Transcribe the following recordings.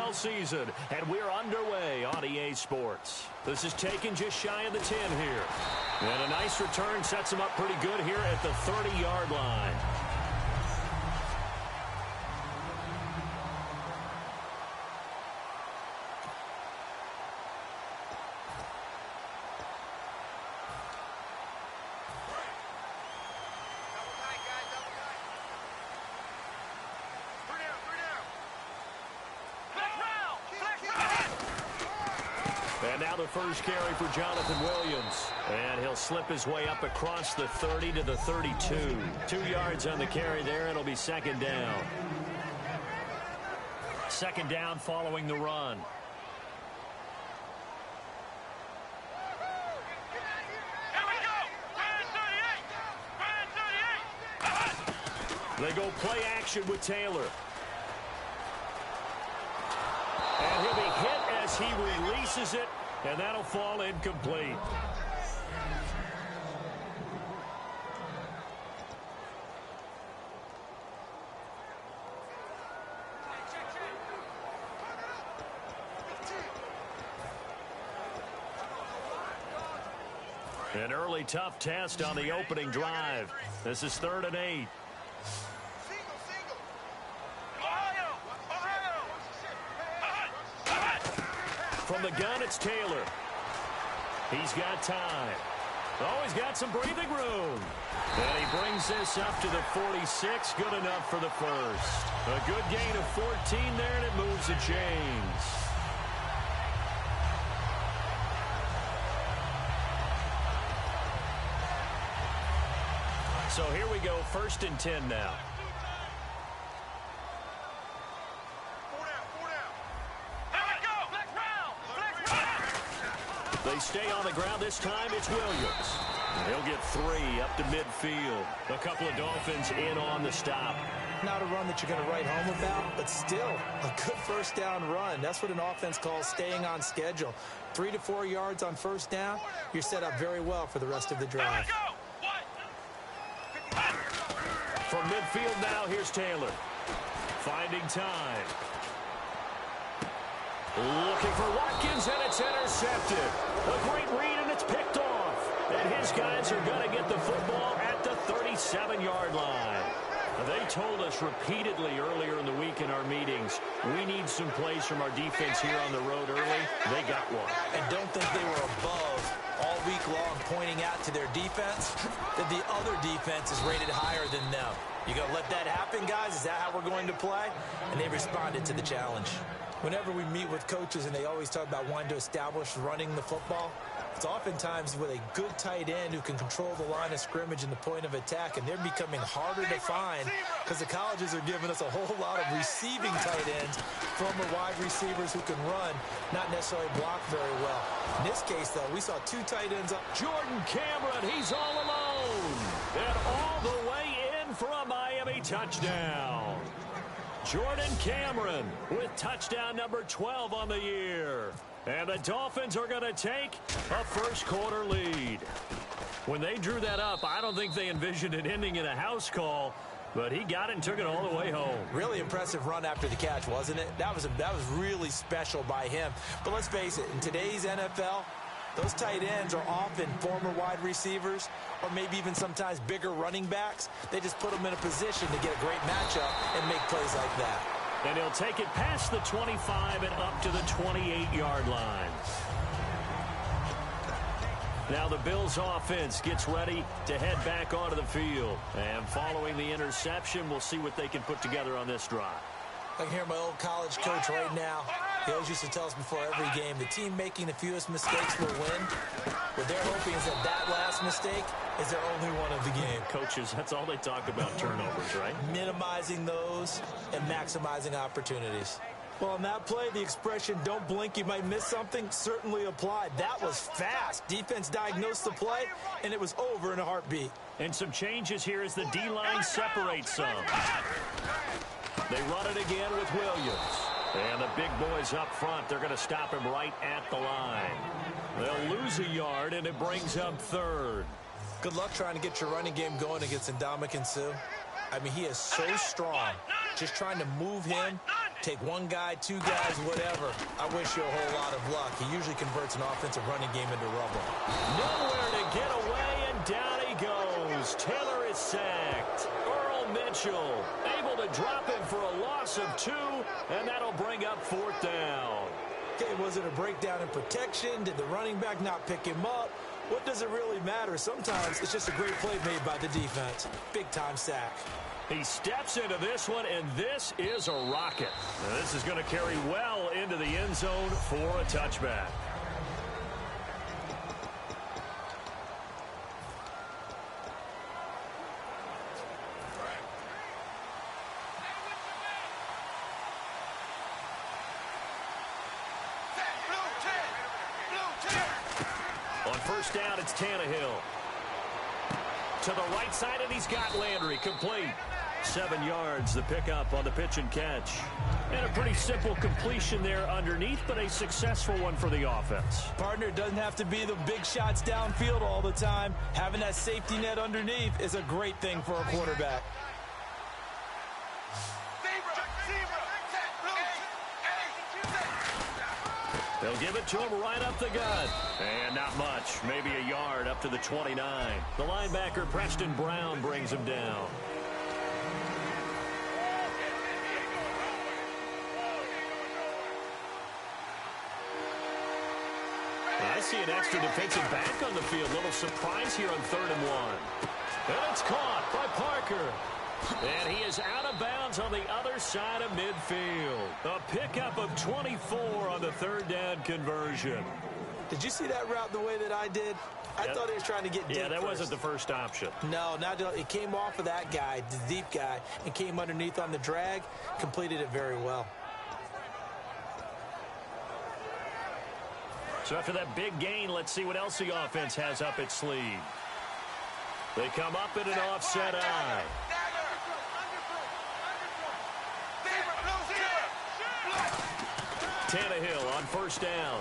NFL season, and we're underway on EA Sports. This is taken just shy of the 10 here. And a nice return sets him up pretty good here at the 30-yard line. And now the first carry for Jonathan Williams. And he'll slip his way up across the 30 to the 32. 2 yards on the carry there. It'll be second down. Second down following the run. They go play action with Taylor. And he'll be hit as he releases it, and that'll fall incomplete. An early tough test on the opening drive. This is 3rd and 8. From the gun, it's Taylor. He's got time. Oh, he's got some breathing room. And he brings this up to the 46. Good enough for the first. A good gain of 14 there, and it moves the chains. So here we go, 1st and 10 now. They stay on the ground. This time it's Williams. He'll get 3 up to midfield. A couple of Dolphins in on the stop. Not a run that you're going to write home about, but still a good first down run. That's what an offense calls staying on schedule. 3 to 4 yards on first down. You're set up very well for the rest of the drive. From midfield now, here's Taylor. Finding time. Looking for Watkins, and it's intercepted. A great read, and it's picked off. And his guys are going to get the football at the 37-yard line. They told us repeatedly earlier in the week in our meetings, we need some plays from our defense here on the road early. They got one. And don't think they were above all week long pointing out to their defense that the other defense is rated higher than them. You going to let that happen, guys? Is that how we're going to play? And they responded to the challenge. Whenever we meet with coaches and they always talk about wanting to establish running the football, it's oftentimes with a good tight end who can control the line of scrimmage and the point of attack, and they're becoming harder to find because the colleges are giving us a whole lot of receiving tight ends, former wide receivers who can run, not necessarily block very well. In this case, though, we saw 2 tight ends up. Jordan Cameron, he's all alone. And all the way in for a Miami touchdown. Jordan Cameron with touchdown number 12 on the year. And the Dolphins are going to take a first-quarter lead. When they drew that up, I don't think they envisioned it ending in a house call, but he got it and took it all the way home. Really impressive run after the catch, wasn't it? That was really special by him. But let's face it, in today's NFL, those tight ends are often former wide receivers or maybe even sometimes bigger running backs. They just put them in a position to get a great matchup and make plays like that. And he'll take it past the 25 and up to the 28-yard line. Now the Bills offense gets ready to head back onto the field. And following the interception, we'll see what they can put together on this drive. I can hear my old college coach right now. He always used to tell us before every game, the team making the fewest mistakes will win. What they're hoping is that last mistake is their only one of the game. Coaches, that's all they talk about, turnovers, right? Minimizing those and maximizing opportunities. Well, on that play, the expression, don't blink, you might miss something, certainly applied. That was fast. Defense diagnosed the play, and it was over in a heartbeat. And some changes here as the D-line separates some. They run it again with Williams. And the big boys up front, they're going to stop him right at the line. They'll lose a yard, and it brings up 3rd. Good luck trying to get your running game going against Ndamukong Suh. I mean, he is so strong. Just trying to move him Take one guy, two guys, whatever. I wish you a whole lot of luck. He usually converts an offensive running game into rubble. Nowhere to get away, and down he goes. Taylor is sacked. Earl Mitchell able to drop him for a loss of 2, and that'll bring up 4th down. Okay, was it a breakdown in protection? Did the running back not pick him up? What does it really matter? Sometimes it's just a great play made by the defense. Big-time sack. He steps into this one, and this is a rocket. Now, this is going to carry well into the end zone for a touchback. On first down, it's Tannehill. To the right side, and he's got Landry complete. 7 yards, the pickup on the pitch and catch. And a pretty simple completion there underneath, but a successful one for the offense. Partner, doesn't have to be the big shots downfield all the time. Having that safety net underneath is a great thing for a quarterback. They'll give it to him right up the gut. And not much, maybe a yard up to the 29. The linebacker, Preston Brown, brings him down. I see an extra defensive back on the field. Little surprise here on 3rd and 1. And it's caught by Parker. And he is out of bounds on the other side of midfield. A pickup of 24 on the 3rd down conversion. Did you see that route the way that I did? I thought he was trying to get deep. Yeah, that first. wasn't the first option. No, it came off of that guy, the deep guy, and came underneath on the drag. Completed it very well. So after that big gain, let's see what else the offense has up its sleeve. They come up in an offset eye. Tannehill on first down.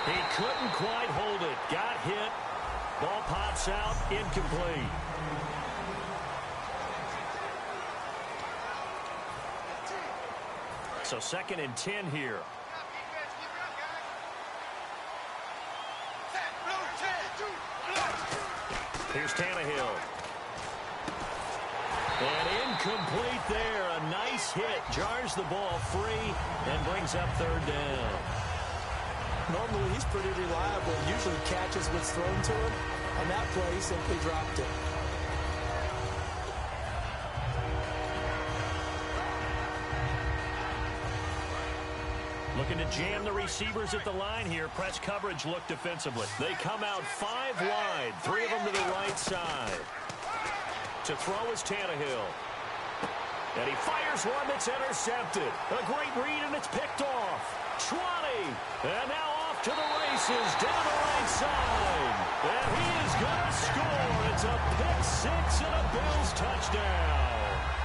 He couldn't quite hold it. Got hit. Ball pops out. Incomplete. So 2nd and 10 here. Here's Tannehill. And incomplete there. A nice hit. Jars the ball free and brings up 3rd down. Normally, he's pretty reliable. Usually catches what's thrown to him. On that play, he simply dropped it. Looking to jam the receivers at the line here. Press coverage look defensively. They come out 5 wide. 3 of them to the right side. To throw is Tannehill. And he fires one that's intercepted. A great read, and it's picked off. 20. And now off to the races down the right side. And he is going to score. It's a pick-6 and a Bills touchdown.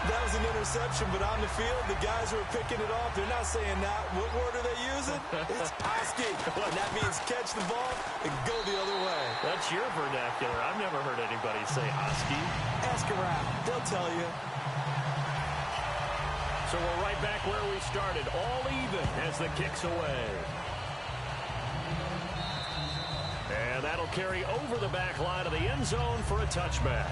That was an interception, but on the field, the guys who are picking it off, they're not saying that. What word are they using? It's Oski. And that means catch the ball and go the other way. That's your vernacular. I've never heard anybody say Oski. Ask around. They'll tell you. So we're right back where we started, all even as the kick's away. And that'll carry over the back line of the end zone for a touchback.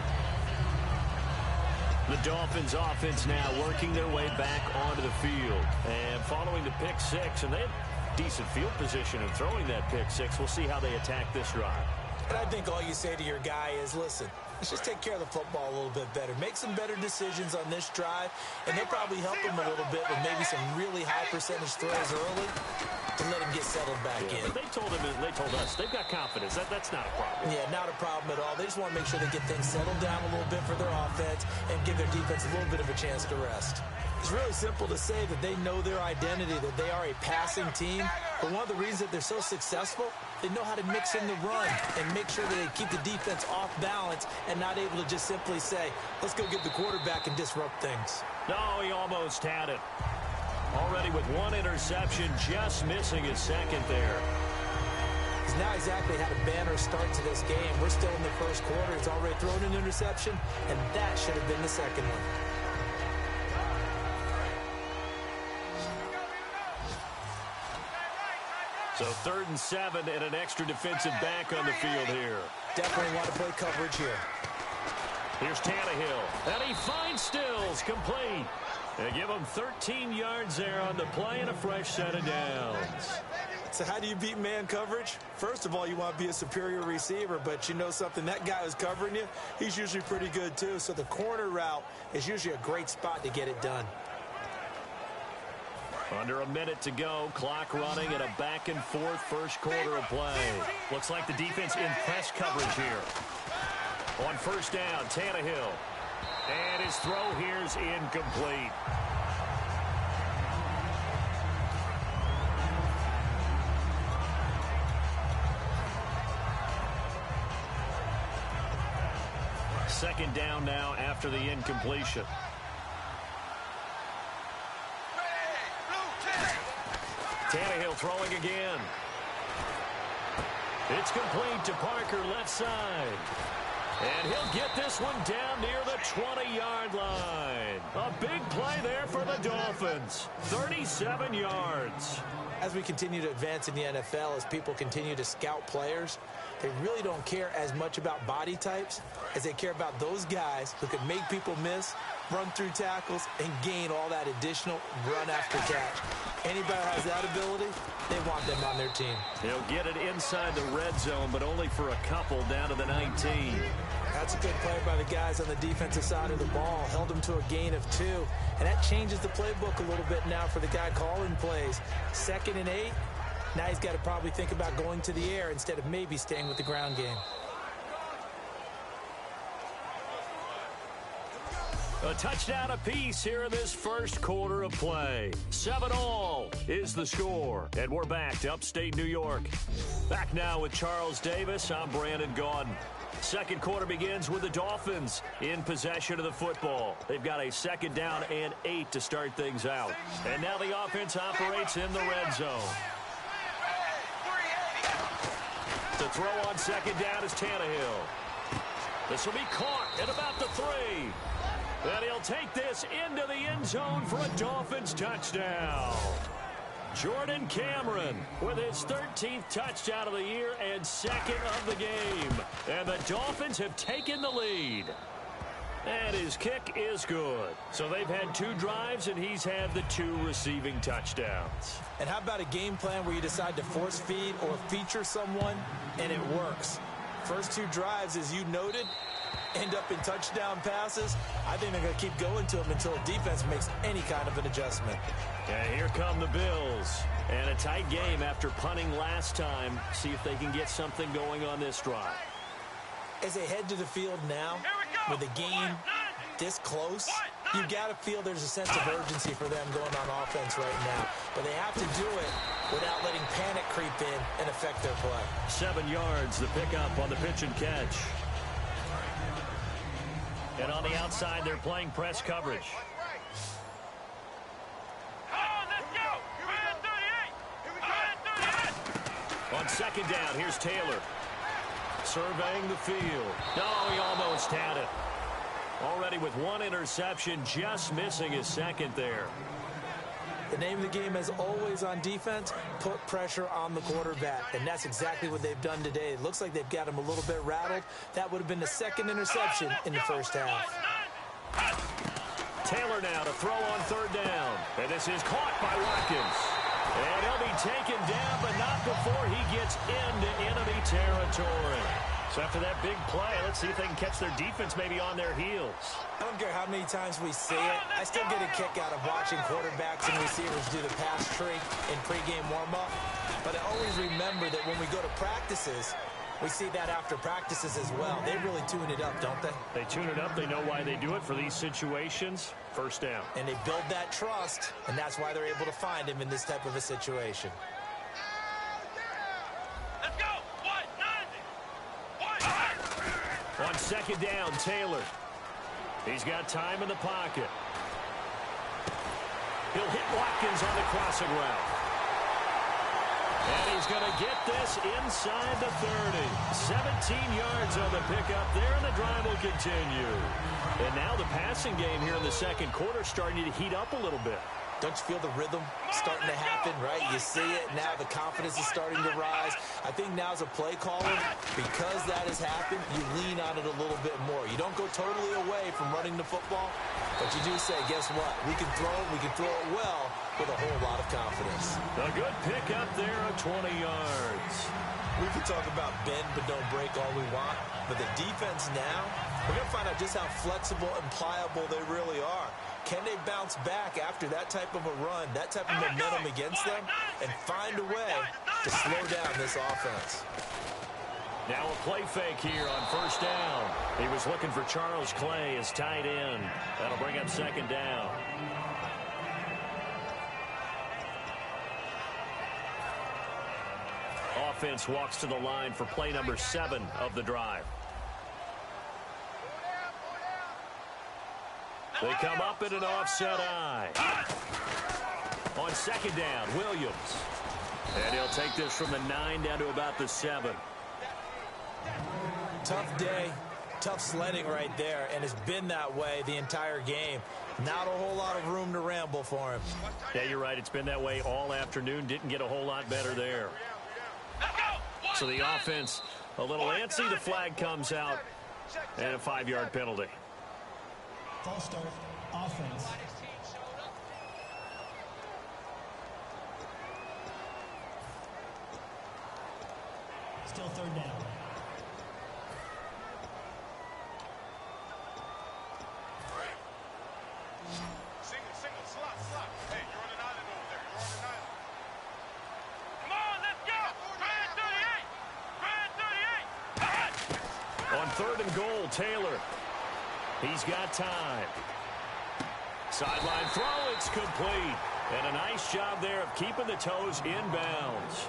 The Dolphins offense now working their way back onto the field. And following the pick 6, and they have decent field position in throwing that pick 6. We'll see how they attack this drive. And I think all you say to your guy is, listen, let's just take care of the football a little bit better. Make some better decisions on this drive, and they'll probably help him a little bit with maybe some really high percentage throws early to let him get settled back in. But they told us they've got confidence. That's not a problem. Yeah, not a problem at all. They just want to make sure they get things settled down a little bit for their offense and give their defense a little bit of a chance to rest. It's really simple to say that they know their identity, that they are a passing team. But one of the reasons that they're so successful, they know how to mix in the run and make sure that they keep the defense off balance and not able to just simply say, let's go get the quarterback and disrupt things. No, he almost had it. Already with one interception, just missing his 2nd there. He's now exactly had a banner start to this game. We're still in the first quarter. He's already thrown an interception, and that should have been the 2nd one. So 3rd and 7 and an extra defensive back on the field here. Definitely want to play coverage here. Here's Tannehill, and he finds Stills, complete. They give him 13 yards there on the play and a fresh set of downs. So how do you beat man coverage? First of all, you want to be a superior receiver, but you know something, that guy who's covering you, he's usually pretty good too. So the corner route is usually a great spot to get it done. Under a minute to go, clock running and a back and forth first quarter of play. Looks like the defense in press coverage here. On first down, Tannehill. And his throw here's incomplete. Second down now after the incompletion. Tannehill throwing again. It's complete to Parker, left side. And he'll get this one down near the 20-yard line. A big play there for the Dolphins. 37 yards. As we continue to advance in the NFL, as people continue to scout players, they really don't care as much about body types as they care about those guys who can make people miss, run through tackles, and gain all that additional run after catch. Anybody who has that ability, they want them on their team. They'll get it inside the red zone, but only for a couple down to the 19. That's a good play by the guys on the defensive side of the ball. Held them to a gain of 2. And that changes the playbook a little bit now for the guy calling plays. 2nd and 8. Now he's got to probably think about going to the air instead of maybe staying with the ground game. A touchdown apiece here in this first quarter of play. 7-all is the score. And we're back to upstate New York. Back now with Charles Davis. I'm Brandon Gaudin. Second quarter begins with the Dolphins in possession of the football. They've got a 2nd down and 8 to start things out. And now the offense operates in the red zone. The throw on 2nd down is Tannehill. This will be caught at about the 3. And he'll take this into the end zone for a Dolphins touchdown. Jordan Cameron with his 13th touchdown of the year and 2nd of the game. And the Dolphins have taken the lead. And his kick is good. So they've had 2 drives, and he's had the 2 receiving touchdowns. And how about a game plan where you decide to force feed or feature someone, and it works? First 2 drives, as you noted, end up in touchdown passes. I think they're going to keep going to them until defense makes any kind of an adjustment. And here come the Bills. And a tight game after punting last time. See if they can get something going on this drive. As they head to the field now, with the game this close, you've got to feel there's a sense of urgency for them going on offense right now. But they have to do it without letting panic creep in and affect their play. 7 yards, the pickup on the pitch and catch. And on the outside, they're playing press coverage. On 2nd down, here's Taylor. Surveying the field. No, he almost had it. Already with 1 interception, just missing his 2nd there. The name of the game, as always on defense, put pressure on the quarterback. And that's exactly what they've done today. It looks like they've got him a little bit rattled. That would have been the 2nd interception in the first half. Taylor now to throw on 3rd down. And this is caught by Watkins. And he'll be taken down, but not before he gets into enemy territory. So after that big play, let's see if they can catch their defense maybe on their heels. I don't care how many times we see it. I still get a kick out of watching quarterbacks and receivers do the pass tree in pregame warm-up. But I always remember that when we go to practices, we see that after practices as well. They really tune it up, don't they? They tune it up. They know why they do it for these situations. First down. And they build that trust, and that's why they're able to find him in this type of a situation. Let's go! On 2nd down, Taylor. He's got time in the pocket. He'll hit Watkins on the crossing route. And he's going to get this inside the 30. 17 yards on the pickup there, and the drive will continue. And now the passing game here in the second quarter starting to heat up a little bit. Don't you feel the rhythm starting to happen, right? You see it. Now the confidence is starting to rise. I think now as a play caller, because that has happened, you lean on it a little bit more. You don't go totally away from running the football, but you do say, guess what? We can throw it well with a whole lot of confidence. A good pick up there of 20 yards. We can talk about bend but don't break all we want, but the defense now, we're going to find out just how flexible and pliable they really are. Can they bounce back after that type of a run, that type of momentum against them, and find a way to slow down this offense? Now a play fake here on first down. He was looking for Charles Clay as tight end. That'll bring up second down. Offense walks to the line for play number 7 of the drive. They come up in an offset eye. On second down, Williams. And he'll take this from the 9 down to about the 7. Tough day, tough sledding right there, and it's been that way the entire game. Not a whole lot of room to ramble for him. Yeah, you're right. It's been that way all afternoon. Didn't get a whole lot better there. So the offense a little antsy. The flag comes out, and a 5-yard penalty. False start, offense. Still third down. Single, slot. Hey, you're on an island over there. You're on an island. Come on, let's go. Try 38. On third and goal, Taylor. He's got time. Sideline throw, it's complete. And a nice job there of keeping the toes in bounds.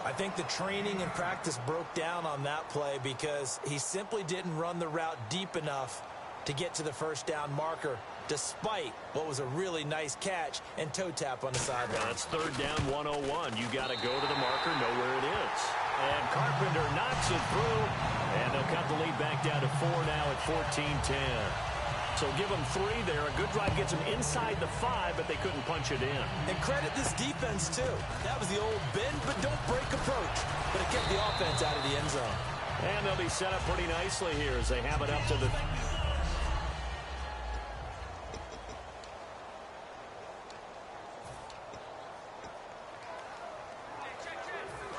I think the training and practice broke down on that play because he simply didn't run the route deep enough to get to the first down marker, despite what was a really nice catch and toe tap on the sideline. That's third down 101. You got to go to the marker, know where it is. And Carpenter knocks it through, and they'll cut the lead back down to 4 now at 14-10. So give them 3 there. A good drive gets them inside the 5, but they couldn't punch it in. And credit this defense, too. That was the old bend but don't break approach, but it kept the offense out of the end zone. And they'll be set up pretty nicely here as they have it up to the...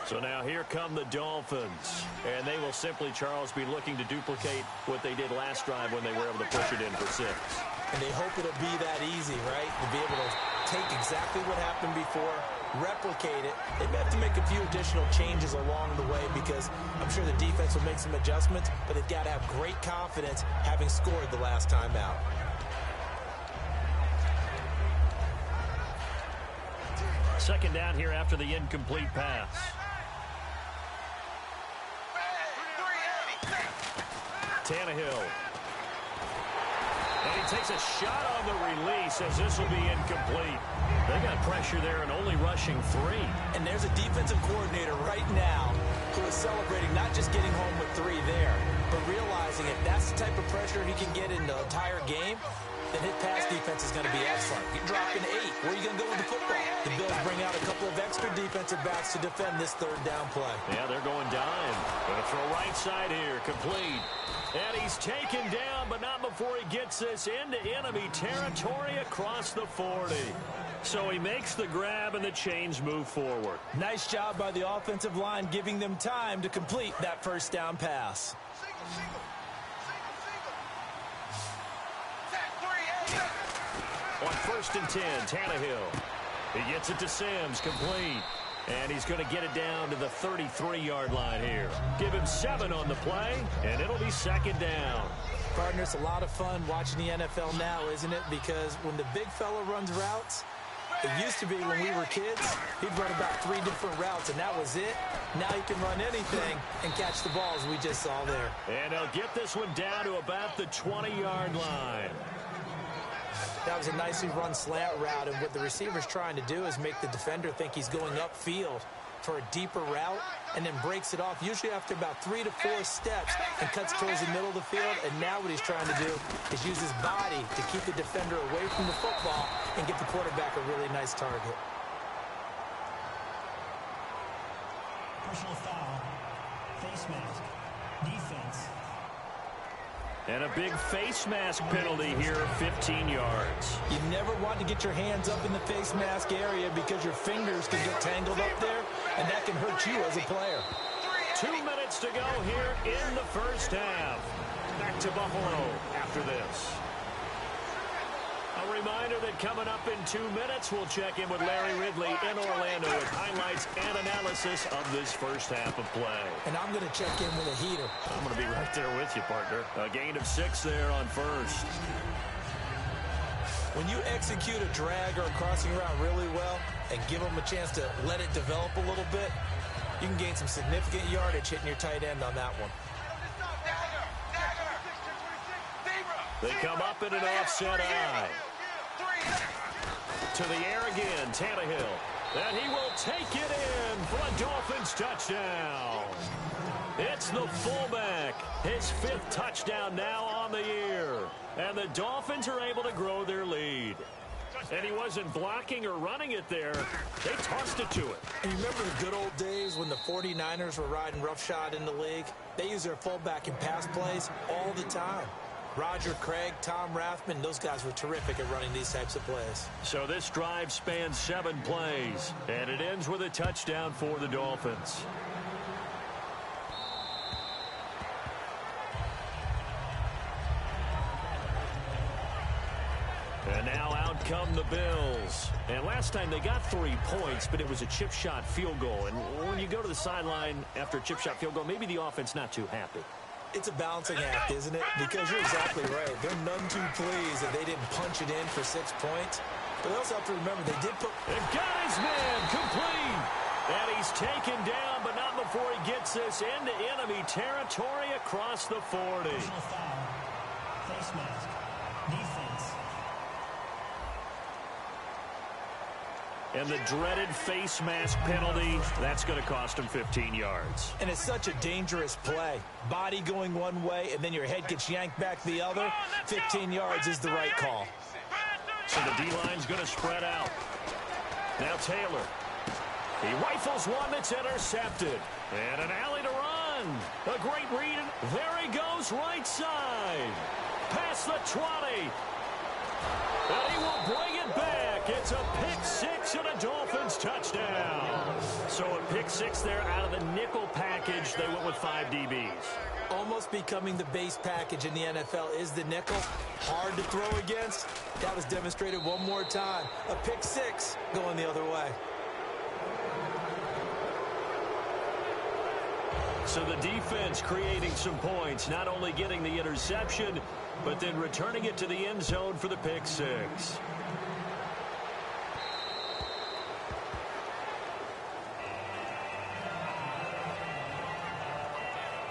So now here come the Dolphins. And they will simply, Charles, be looking to duplicate what they did last drive when they were able to push it in for 6. And they hope it'll be that easy, right? To be able to take exactly what happened before, replicate it. They may have to make a few additional changes along the way because I'm sure the defense will make some adjustments, but they've got to have great confidence having scored the last time out. Second down here after the incomplete pass. Tannehill. And he takes a shot on the release as this will be incomplete. They got pressure there and only rushing 3. And there's a defensive coordinator right now who is celebrating not just getting home with 3 there, but realizing if that's the type of pressure he can get in the entire game, then his pass defense is going to be excellent. You're dropping 8. Where are you going to go with the football? The Bills bring out a couple of extra defensive backs to defend this third down play. Yeah, they're going dime. Going to throw right side here, complete. And he's taken down, but not before he gets this into enemy territory across the 40. So he makes the grab and the chains move forward. Nice job by the offensive line giving them time to complete that first down pass. On first and 10, Tannehill. He gets it to Sims, complete. And he's going to get it down to the 33-yard line here. Give him 7 on the play, and it'll be second down. Partner, it's a lot of fun watching the NFL now, isn't it? Because when the big fella runs routes, it used to be when we were kids, he'd run about 3 different routes, and that was it. Now he can run anything and catch the balls we just saw there. And he'll get this one down to about the 20-yard line. That was a nicely run slant route, and what the receiver's trying to do is make the defender think he's going upfield for a deeper route and then breaks it off, usually after about 3 to 4 steps, and cuts towards the middle of the field. And now what he's trying to do is use his body to keep the defender away from the football and get the quarterback a really nice target. Personal foul. Face mask. Defense. And a big face mask penalty here, 15 yards. You never want to get your hands up in the face mask area because your fingers can get tangled up there, and that can hurt you as a player. 2 minutes to go here in the first half. Back to Buffalo after this. A reminder that coming up in 2 minutes, we'll check in with Larry Ridley in Orlando with highlights and analysis of this first half of play. And I'm going to check in with a heater. I'm going to be right there with you, partner. A gain of 6 there on first. When you execute a drag or a crossing route really well and give them a chance to let it develop a little bit, you can gain some significant yardage hitting your tight end on that one. They come up in an offset eye. To the air again, Tannehill. And he will take it in for a Dolphins touchdown. It's the fullback. His 5th touchdown now on the year. And the Dolphins are able to grow their lead. And he wasn't blocking or running it there. They tossed it to it. And you remember the good old days when the 49ers were riding roughshod in the league? They use their fullback in pass plays all the time. Roger Craig, Tom Rathman, those guys were terrific at running these types of plays. So this drive spans 7 plays, and it ends with a touchdown for the Dolphins. And now out come the Bills. And last time they got 3 points, but it was a chip shot field goal. And when you go to the sideline after a chip shot field goal, maybe the offense not too happy. It's a balancing act, isn't it? Because you're exactly right. They're none too pleased that they didn't punch it in for 6 points. But they also have to remember they did put... And got his man complete. And he's taken down, but not before he gets this into enemy territory across the 40. Personal foul. Face mask. Defense. And the dreaded face mask penalty, that's going to cost him 15 yards. And it's such a dangerous play. Body going one way, and then your head gets yanked back the other. 15 yards is the right call. So the D-line's going to spread out. Now Taylor. He rifles one that's intercepted. And an alley to run. A great read. There he goes, right side. Past the 20. And he will bring it back. It's a pick 6 and a Dolphins touchdown. So a pick 6 there out of the nickel package. They went with 5 DBs. Almost becoming the base package in the NFL is the nickel. Hard to throw against. That was demonstrated one more time. A pick 6 going the other way. So the defense creating some points, not only getting the interception, but then returning it to the end zone for the pick 6.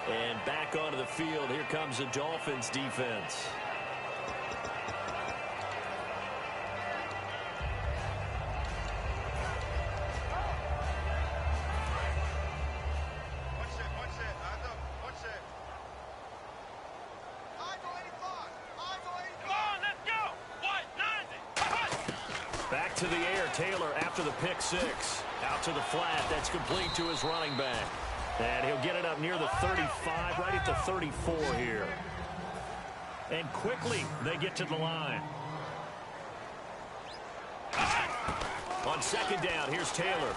And back onto the field, here comes the Dolphins defense. To the air, Taylor after the pick 6. Out to the flat, that's complete to his running back. And he'll get it up near the 35, right at the 34 here. And quickly, they get to the line. On second down, here's Taylor.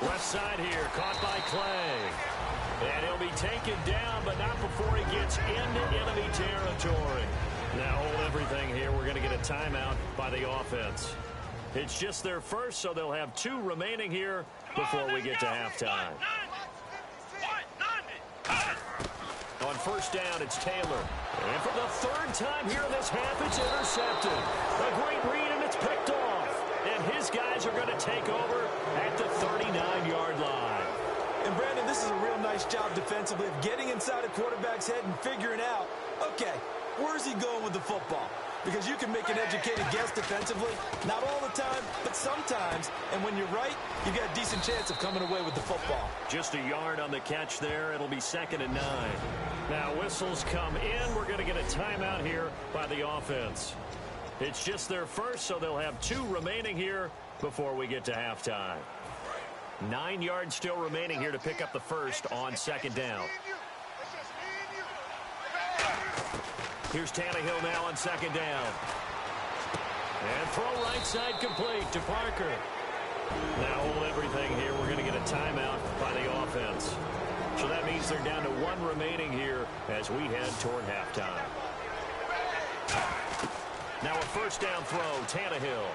Left side here, caught by Clay. And he'll be taken down, but not before he gets into enemy territory. Now hold everything here. We're going to get a timeout by the offense. It's just their first, so they'll have 2 remaining here before we get to halftime. On first down, it's Taylor. And for the 3rd time here in this half, it's intercepted. A great read, and it's picked off. And his guys are going to take over at the 39-yard line. And, Brandon, this is a real nice job defensively of getting inside a quarterback's head and figuring out, okay, where's he going with the football? because you can make an educated guess defensively. Not all the time, but sometimes. And when you're right, you've got a decent chance of coming away with the football. Just a yard on the catch there. It'll be 2nd and 9. Now whistles come in. We're going to get a timeout here by the offense. It's just their first, so they'll have 2 remaining here before we get to halftime. 9 yards still remaining here to pick up the first on 2nd down. Here's Tannehill now on 2nd down. And throw right side complete to Parker. Now hold everything here. We're going to get a timeout by the offense. So that means they're down to 1 remaining here as we head toward halftime. Now a first down throw, Tannehill.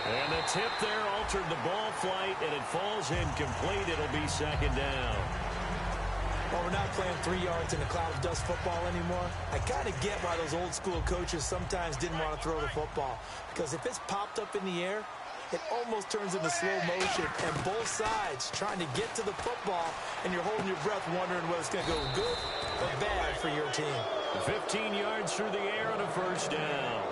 And the tip there altered the ball flight, and it falls incomplete. It'll be 2nd down. Well, we're not playing 3 yards in a cloud of dust football anymore. I kind of get why those old school coaches sometimes didn't want to throw the football. Because if it's popped up in the air, it almost turns into slow motion. And both sides trying to get to the football, and you're holding your breath wondering whether it's going to go good or bad for your team. 15 yards through the air on a first down.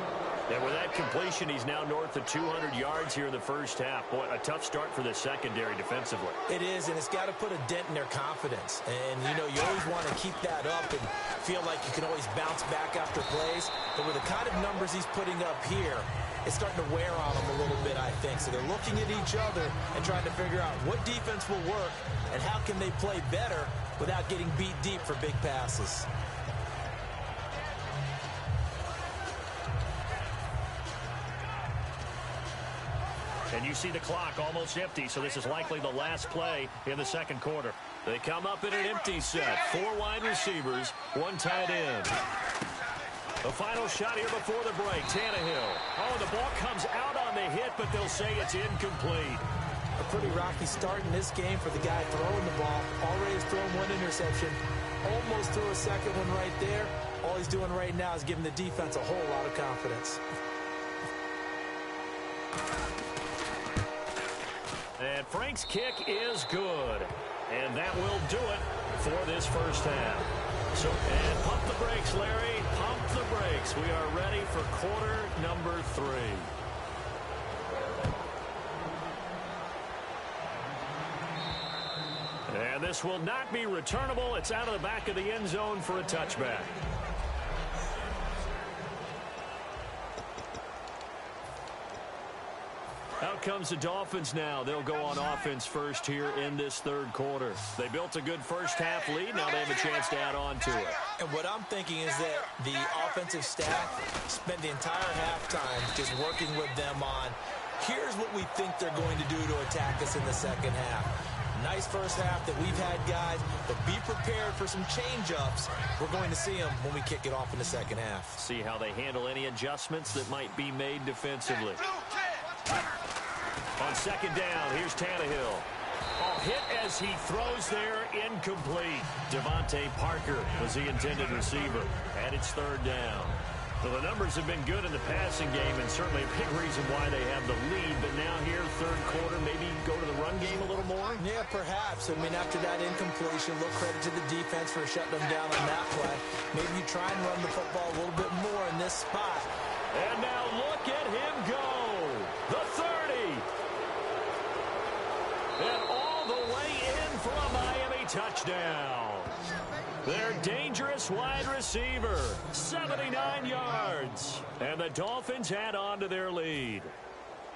And with that completion, he's now north of 200 yards here in the first half. Boy, a tough start for the secondary defensively. It is, and it's got to put a dent in their confidence. And, you know, you always want to keep that up and feel like you can always bounce back after plays. But with the kind of numbers he's putting up here, it's starting to wear on them a little bit, I think. So they're looking at each other and trying to figure out what defense will work and how can they play better without getting beat deep for big passes. And you see the clock almost empty, so this is likely the last play in the second quarter. They come up in an empty set. 4 wide receivers, 1 tight end. The final shot here before the break, Tannehill. Oh, the ball comes out on the hit, but they'll say it's incomplete. A pretty rocky start in this game for the guy throwing the ball. Already has thrown 1 interception. Almost threw a second one right there. All he's doing right now is giving the defense a whole lot of confidence. And Frank's kick is good. And that will do it for this first half. So, and pump the brakes, Larry. Pump the brakes. We are ready for quarter number 3. And this will not be returnable. It's out of the back of the end zone for a touchback. Out comes the Dolphins now. They'll go on offense first here in this third quarter. They built a good first half lead. Now they have a chance to add on to it. And what I'm thinking is that the offensive staff spent the entire halftime just working with them on, here's what we think they're going to do to attack us in the second half. Nice first half that we've had, guys, but be prepared for some change-ups. We're going to see them when we kick it off in the second half. See how they handle any adjustments that might be made defensively. On second down, here's Tannehill. Oh, hit as he throws there, incomplete. Devontae Parker was the intended receiver, and it's third down. Well, the numbers have been good in the passing game, and certainly a big reason why they have the lead. But now here, third quarter, maybe go to the run game a little more? Yeah, perhaps. I mean, after that incompletion, a little credit to the defense for shutting them down on that play. Maybe you try and run the football a little bit more in this spot. And now look at him go. The 30. And all the way in for a Miami touchdown. Their dangerous wide receiver, 79 yards. And the Dolphins add on to their lead.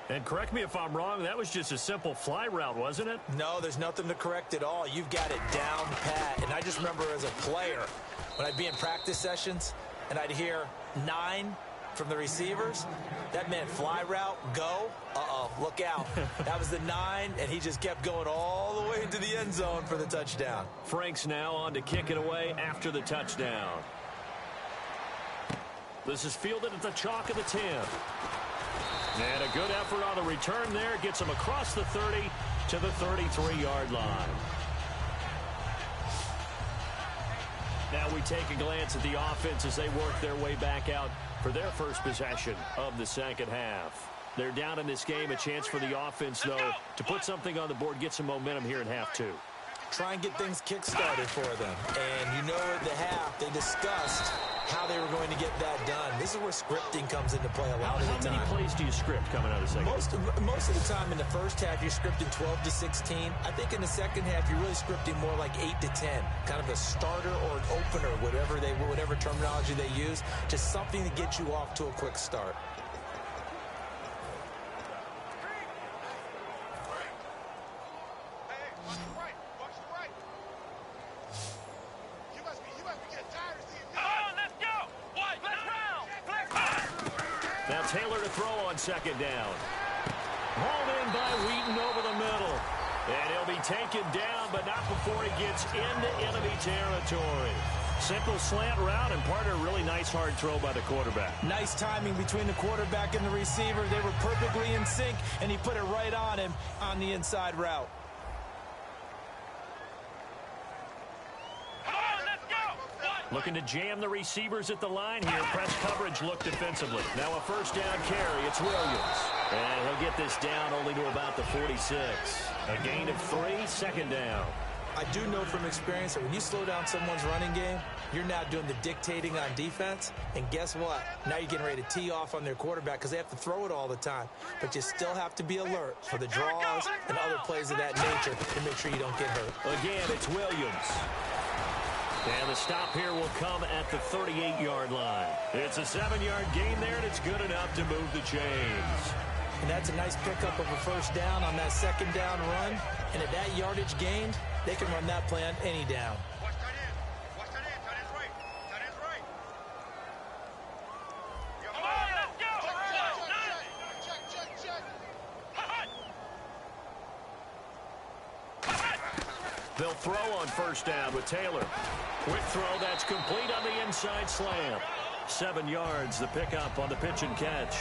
And correct me if I'm wrong, that was just a simple fly route, wasn't it? No, there's nothing to correct at all. You've got it down pat. And I just remember as a player, when I'd be in practice sessions and I'd hear 9 from the receivers, that meant fly route, go, look out. That was the 9, and he just kept going all the way into the end zone for the touchdown. Frank's now on to kick it away after the touchdown. This is fielded at the chalk of the 10. And a good effort on the return there. Gets him across the 30 to the 33-yard line. Now we take a glance at the offense as they work their way back out for their first possession of the second half. They're down in this game. A chance for the offense, though, to put something on the board, get some momentum here in half 2. Try and get things kick-started for them. And you know at the half they discussed how they were going to get that done. This is where scripting comes into play a lot of the time. How many plays do you script coming out of the second? Most of the time in the first half, you're scripting 12 to 16. I think in the second half, you're really scripting more like 8 to 10. Kind of a starter or an opener, whatever terminology they use. Just something to get you off to a quick start. Now Taylor to throw on second down. Hauled in by Wheaton over the middle. And he'll be taken down, but not before he gets into enemy territory. Simple slant route, and part of a really nice hard throw by the quarterback. Nice timing between the quarterback and the receiver. They were perfectly in sync, and he put it right on him on the inside route. Looking to jam the receivers at the line here. Press coverage look defensively. Now a first down carry. It's Williams. And he'll get this down only to about the 46. A gain of 3, second down. I do know from experience that when you slow down someone's running game, you're now doing the dictating on defense. And guess what? Now you're getting ready to tee off on their quarterback because they have to throw it all the time. But you still have to be alert for the draws and other plays of that nature to make sure you don't get hurt. Again, it's Williams. And the stop here will come at the 38-yard line. It's a 7-yard gain there, and it's good enough to move the chains. And that's a nice pickup of a first down on that second down run. And at that yardage gained, they can run that play on any down. Watch that in. Watch that in. That is right. That is right. Come on, let's go. Check. They'll throw on first down with Taylor. Quick throw, that's complete on the inside slam. 7 yards, the pickup on the pitch and catch.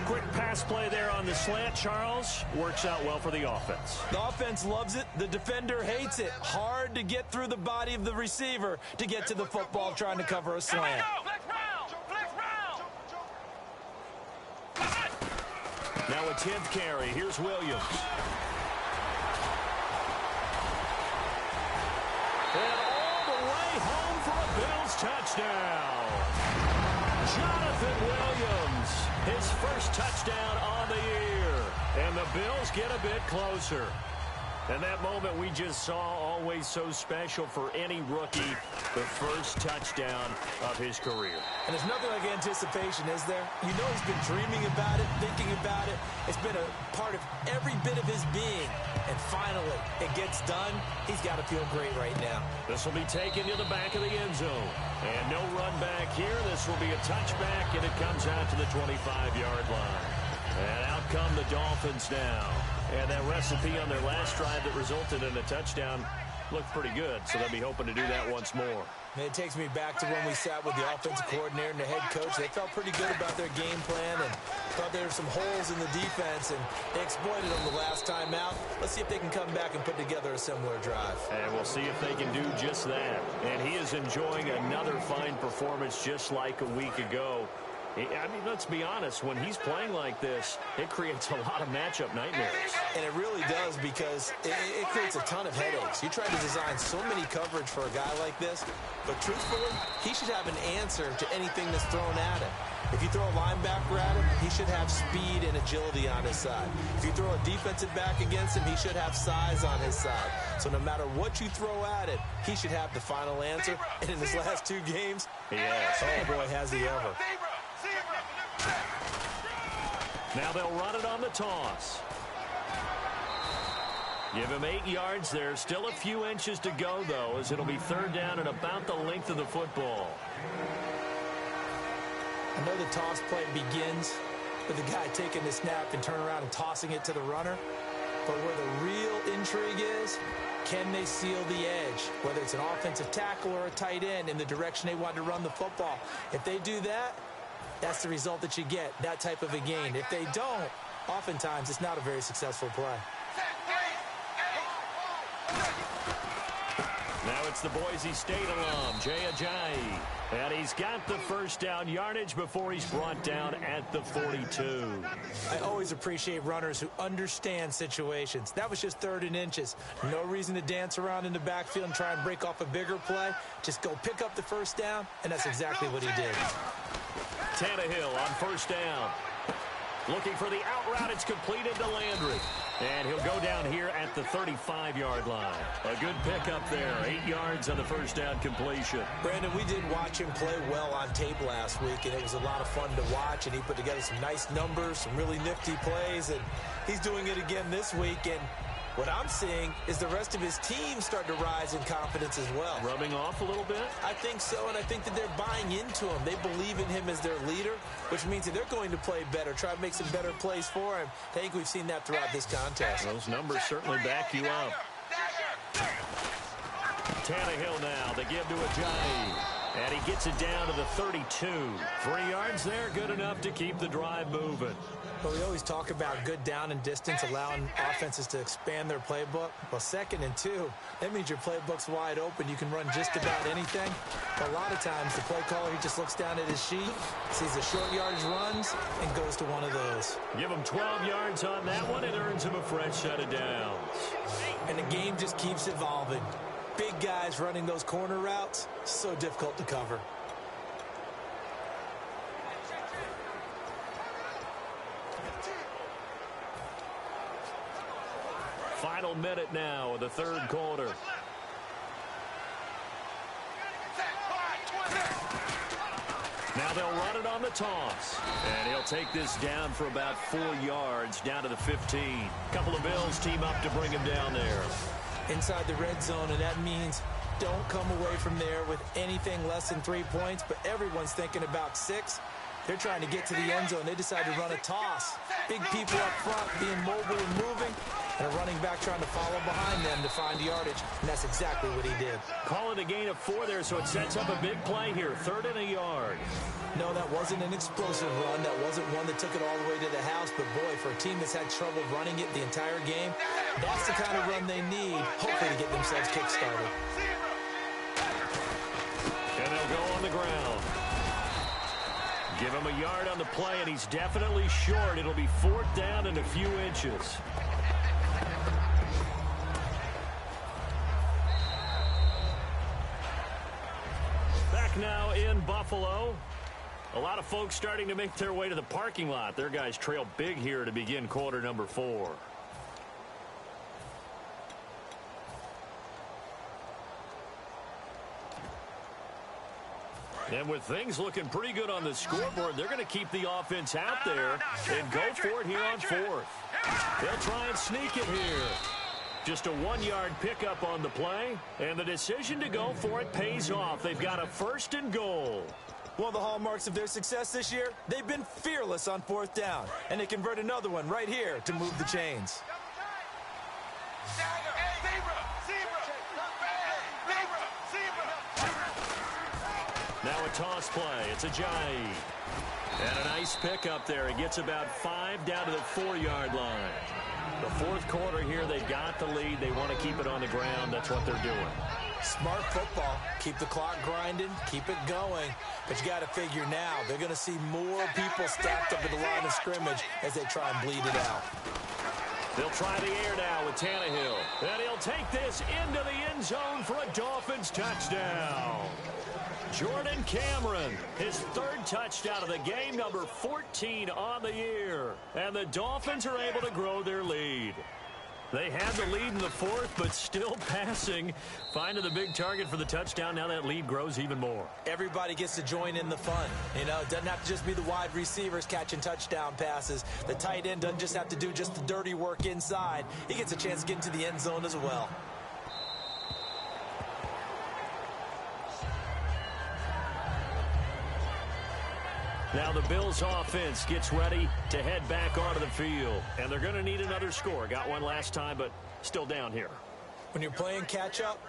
Quick pass play there on the slant, Charles. Works out well for the offense. The offense loves it. The defender hates it. Hard to get through the body of the receiver to get to the football trying to cover a slant. Now a 10th carry. Here's Williams. And all the way home for a Bills touchdown. Jonathan Williams, his first touchdown on the year. And the Bills get a bit closer. And that moment we just saw, always so special for any rookie, the first touchdown of his career. And there's nothing like anticipation, is there? You know he's been dreaming about it, thinking about it. It's been a part of every bit of his being. And finally, it gets done. He's got to feel great right now. This will be taken to the back of the end zone. And no run back here. This will be a touchback, and it comes out to the 25-yard line. And out come the Dolphins now. And that recipe on their last drive that resulted in a touchdown looked pretty good, so they'll be hoping to do that once more. And it takes me back to when we sat with the offensive coordinator and the head coach. They felt pretty good about their game plan and thought there were some holes in the defense, and they exploited them the last time out. Let's see if they can come back and put together a similar drive. And we'll see if they can do just that. And he is enjoying another fine performance just like a week ago. I mean, let's be honest, when he's playing like this, it creates a lot of matchup nightmares. And it really does, because it creates a ton of headaches. You try to design so many coverage for a guy like this, but truthfully, he should have an answer to anything that's thrown at him. If you throw a linebacker at him, he should have speed and agility on his side. If you throw a defensive back against him, he should have size on his side. So no matter what you throw at him, he should have the final answer. And in his last 2 games, yes. Oh boy, has he ever. Now they'll run it on the toss. Give him 8 yards there. Still a few inches to go, though, as it'll be third down and about the length of the football. I know the toss play begins with the guy taking the snap and turning around and tossing it to the runner. But where the real intrigue is, can they seal the edge, whether it's an offensive tackle or a tight end, in the direction they want to run the football? If they do that, that's the result that you get, that type of a gain. If they don't, oftentimes it's not a very successful play. Now it's the Boise State alum, Jay Ajayi. And he's got the first down yardage before he's brought down at the 42. I always appreciate runners who understand situations. That was just 3rd and inches. No reason to dance around in the backfield and try and break off a bigger play. Just go pick up the first down, and that's exactly what he did. Tannehill on first down. Looking for the out route. It's completed to Landry. And he'll go down here at the 35-yard line. A good pickup there. 8 yards on the first down completion. Brandon, we did watch him play well on tape last week, and it was a lot of fun to watch. And he put together some nice numbers, some really nifty plays. And he's doing it again this week. And what I'm seeing is the rest of his team start to rise in confidence as well. Rubbing off a little bit? I think so, and I think that they're buying into him. They believe in him as their leader, which means that they're going to play better, try to make some better plays for him. I think we've seen that throughout this contest. Those numbers certainly back you up. Tannehill now, they give to Ajayi. And he gets it down to the 32. 3 yards there, good enough to keep the drive moving. Well, we always talk about good down and distance, allowing offenses to expand their playbook. Well, 2nd and 2, that means your playbook's wide open. You can run just about anything. A lot of times, the play caller, he just looks down at his sheet, sees the short yardage runs, and goes to one of those. Give him 12 yards on that one. It earns him a fresh set of downs. And the game just keeps evolving. Big guys running those corner routes, so difficult to cover. Final minute now of the 3rd quarter. Now they'll run it on the toss. And he'll take this down for about 4 yards, down to the 15. Couple of Bills team up to bring him down there. Inside the red zone, and that means don't come away from there with anything less than 3 points, but everyone's thinking about 6. They're trying to get to the end zone. They decide to run a toss. Big people up front being mobile and moving, and a running back trying to follow behind them to find yardage, and that's exactly what he did. Call it a gain of 4 there, so it sets up a big play here. 3rd and a yard. No, that wasn't an explosive run. That wasn't one that took it all the way to the house. But, boy, for a team that's had trouble running it the entire game, that's the kind of run they need, hopefully, to get themselves kick-started. And they'll go on the ground. Give him a yard on the play, and he's definitely short. It'll be 4th down and a few inches. Back now in Buffalo. A lot of folks starting to make their way to the parking lot. Their guys trail big here to begin quarter number 4. And with things looking pretty good on the scoreboard, they're going to keep the offense out there and go for it here on 4th. They'll try and sneak it here. Just a 1-yard pickup on the play, and the decision to go for it pays off. They've got a 1st and goal. One of the hallmarks of their success this year, they've been fearless on 4th down, and they convert another one right here to move the chains. Now a toss play. It's Ajayi. And a nice pickup there. He gets about 5 down to the 4-yard line. The 4th quarter here, they've got the lead. They want to keep it on the ground. That's what they're doing. Smart football. Keep the clock grinding. Keep it going. But you got to figure now, they're going to see more people stacked up at the line of scrimmage as they try and bleed it out. They'll try the air now with Tannehill. And he'll take this into the end zone for a Dolphins touchdown. Jordan Cameron, his 3rd touchdown of the game, number 14 on the year. And the Dolphins are able to grow their lead. They had the lead in the 4th, but still passing. Finding the big target for the touchdown. Now that lead grows even more. Everybody gets to join in the fun. You know, it doesn't have to just be the wide receivers catching touchdown passes. The tight end doesn't just have to do just the dirty work inside. He gets a chance to get into the end zone as well. Now the Bills offense gets ready to head back onto the field. And they're going to need another score. Got one last time, but still down here. When you're playing catch-up,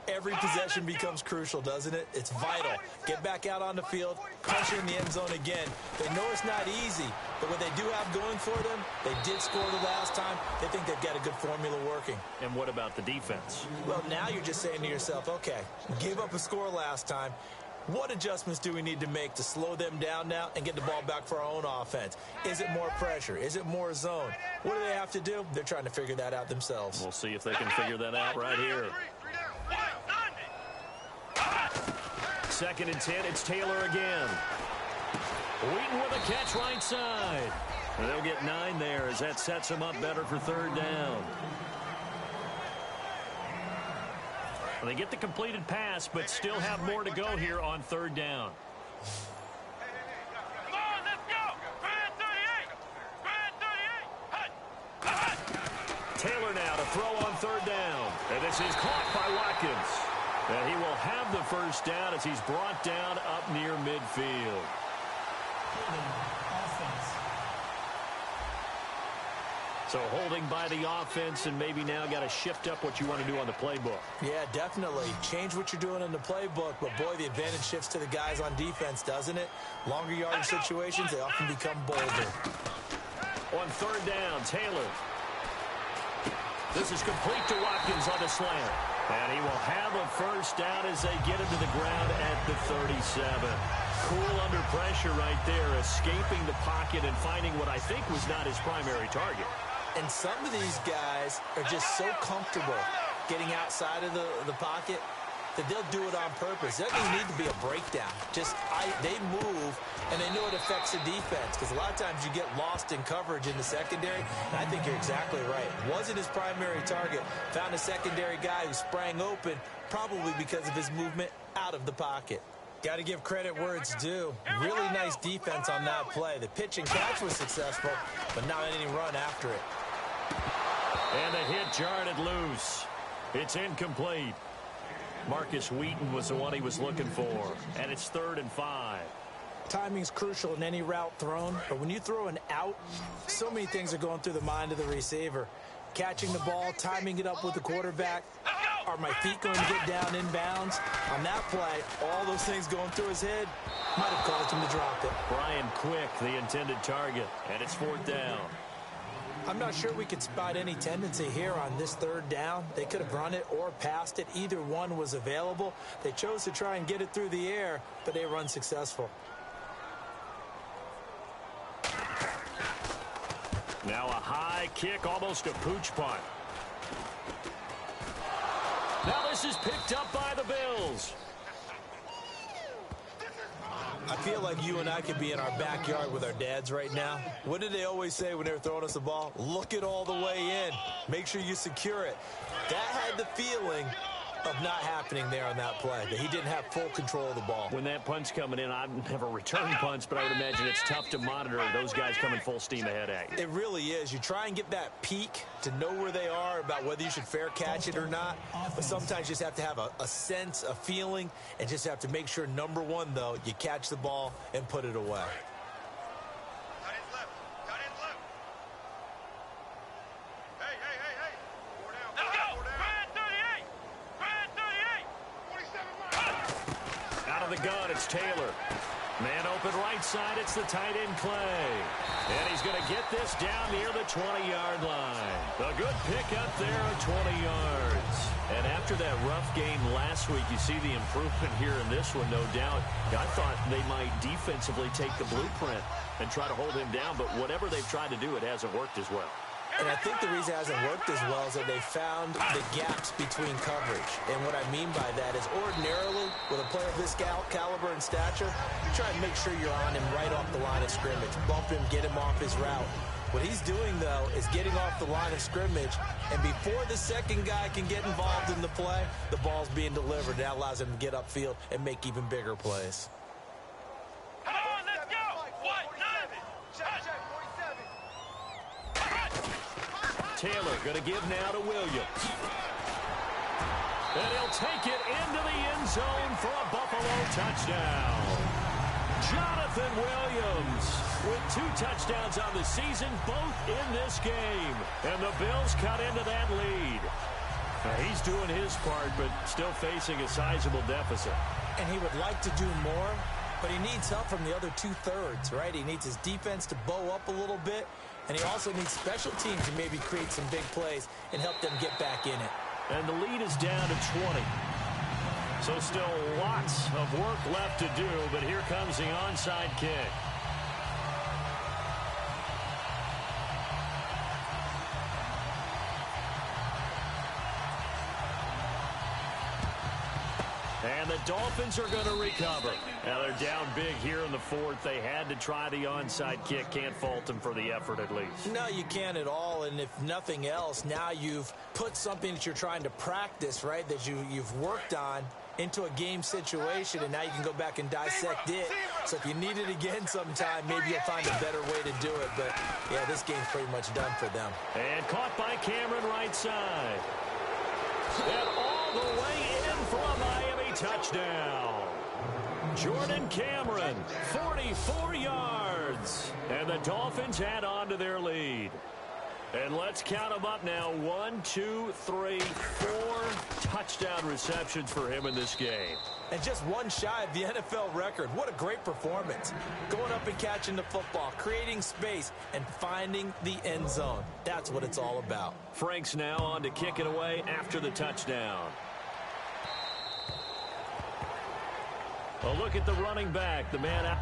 every possession becomes crucial, doesn't it? It's vital. Get back out on the field, punch in the end zone again. They know it's not easy, but what they do have going for them, they did score the last time. They think they've got a good formula working. And what about the defense? Well, now you're just saying to yourself, okay, gave up a score last time. What adjustments do we need to make to slow them down now and get the ball back for our own offense? Is it more pressure? Is it more zone? What do they have to do? They're trying to figure that out themselves. We'll see if they can figure that out right here. 2nd and 10, it's Taylor again. Wheaton with a catch right side. And they'll get 9 there as that sets them up better for 3rd down. They get the completed pass, but still have more to go here on 3rd down. Come on, let's go! 38! Taylor now to throw on 3rd down. And this is caught by Watkins. And he will have the 1st down as he's brought down up near midfield. So holding by the offense, and maybe now got to shift up what you want to do on the playbook. Yeah, definitely. Change what you're doing in the playbook, but boy, the advantage shifts to the guys on defense, doesn't it? Longer yardage situations, they often become bolder. On 3rd down, Taylor. This is complete to Watkins on the slant. And he will have a 1st down as they get him to the ground at the 37. Cool under pressure right there, escaping the pocket and finding what I think was not his primary target. And some of these guys are just so comfortable getting outside of the pocket that they'll do it on purpose. There doesn't need to be a breakdown. They move, and they know it affects the defense because a lot of times you get lost in coverage in the secondary, and I think you're exactly right. Wasn't his primary target. Found a secondary guy who sprang open, probably because of his movement out of the pocket. Got to give credit where it's due. Really nice defense on that play. The pitch and catch was successful, but not any run after it. And the hit jarred it loose. It's incomplete. Marcus Wheaton was the one he was looking for. And it's 3rd and 5. Timing's crucial in any route thrown, but when you throw an out, so many things are going through the mind of the receiver. Catching the ball, timing it up with the quarterback. Are my feet going to get down inbounds? On that play, all those things going through his head might have caused him to drop it. Brian Quick, the intended target, and it's 4th down. I'm not sure we could spot any tendency here on this 3rd down. They could have run it or passed it. Either one was available. They chose to try and get it through the air, but they were unsuccessful. Now a high kick, almost a pooch punt. Now this is picked up by the Bills. I feel like you and I could be in our backyard with our dads right now. What did they always say when they were throwing us the ball? Look it all the way in. Make sure you secure it. That had the feeling of not happening there on that play, that he didn't have full control of the ball. When that punt's coming in, I've never returned punts, but I would imagine it's tough to monitor those guys coming full steam ahead at you. It really is. You try and get that peek to know where they are about whether you should fair catch it or not, but sometimes you just have to have a sense, a feeling, and just have to make sure, number one, though, you catch the ball and put it away. The gun, it's Taylor. Man open right side, it's the tight end Clay. And he's going to get this down near the 20-yard line. A good pick up there at 20 yards. And after that rough game last week, you see the improvement here in this one, no doubt. I thought they might defensively take the blueprint and try to hold him down, but whatever they've tried to do, it hasn't worked as well. And I think the reason it hasn't worked as well is that they found the gaps between coverage. And what I mean by that is ordinarily, with a player of this caliber and stature, you try and make sure you're on him right off the line of scrimmage. Bump him, get him off his route. What he's doing, though, is getting off the line of scrimmage, and before the second guy can get involved in the play, the ball's being delivered. That allows him to get upfield and make even bigger plays. Taylor going to give now to Williams. And he'll take it into the end zone for a Buffalo touchdown. Jonathan Williams with 2 touchdowns on the season, both in this game. And the Bills cut into that lead. He's doing his part, but still facing a sizable deficit. And he would like to do more, but he needs help from the other two-thirds, right? He needs his defense to bow up a little bit, and he also needs special teams to maybe create some big plays and help them get back in it. And the lead is down to 20. So still lots of work left to do, but here comes the onside kick. And the Dolphins are going to recover. Now they're down big here in the fourth. They had to try the onside kick. Can't fault them for the effort at least. No, you can't at all. And if nothing else, now you've put something that you're trying to practice, right, that you've worked on into a game situation, and now you can go back and dissect it. So if you need it again sometime, maybe you'll find a better way to do it. But, yeah, this game's pretty much done for them. And caught by Cameron right side. And all the way in for a Miami touchdown. Jordan Cameron, 44 yards. And the Dolphins add on to their lead. And let's count them up now. 1, 2, 3, 4 touchdown receptions for him in this game. And just one shy of the NFL record. What a great performance. Going up and catching the football, creating space, and finding the end zone. That's what it's all about. Frank's now on to kick it away after the touchdown. A look at the running back, the man out.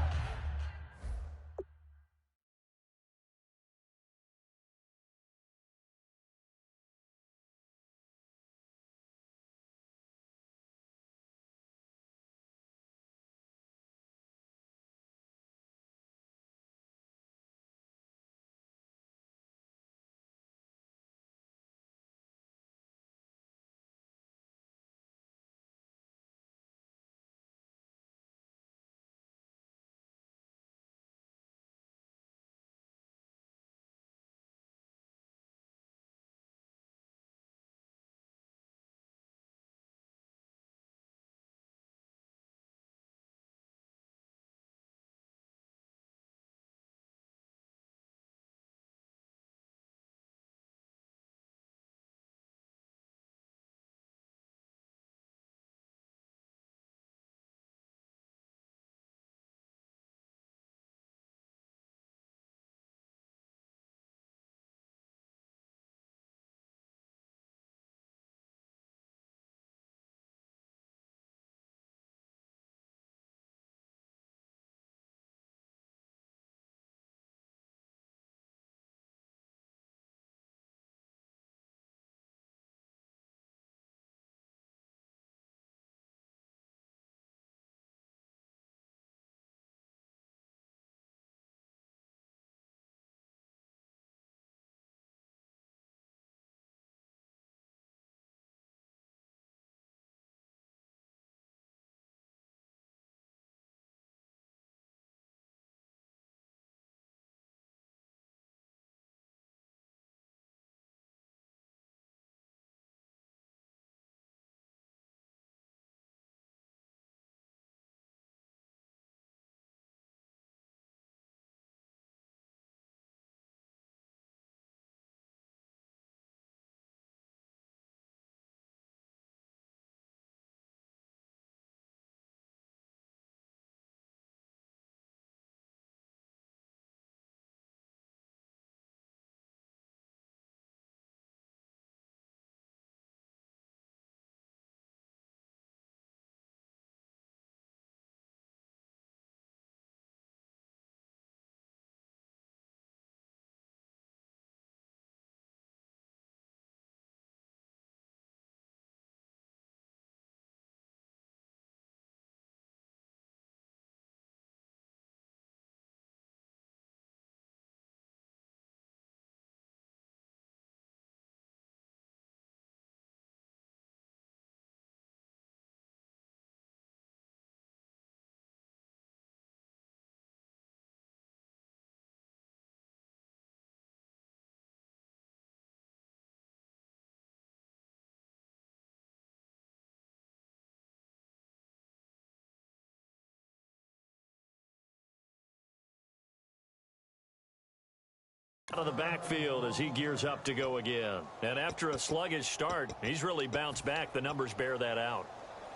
Out of the backfield as he gears up to go again. And after a sluggish start, he's really bounced back. The numbers bear that out.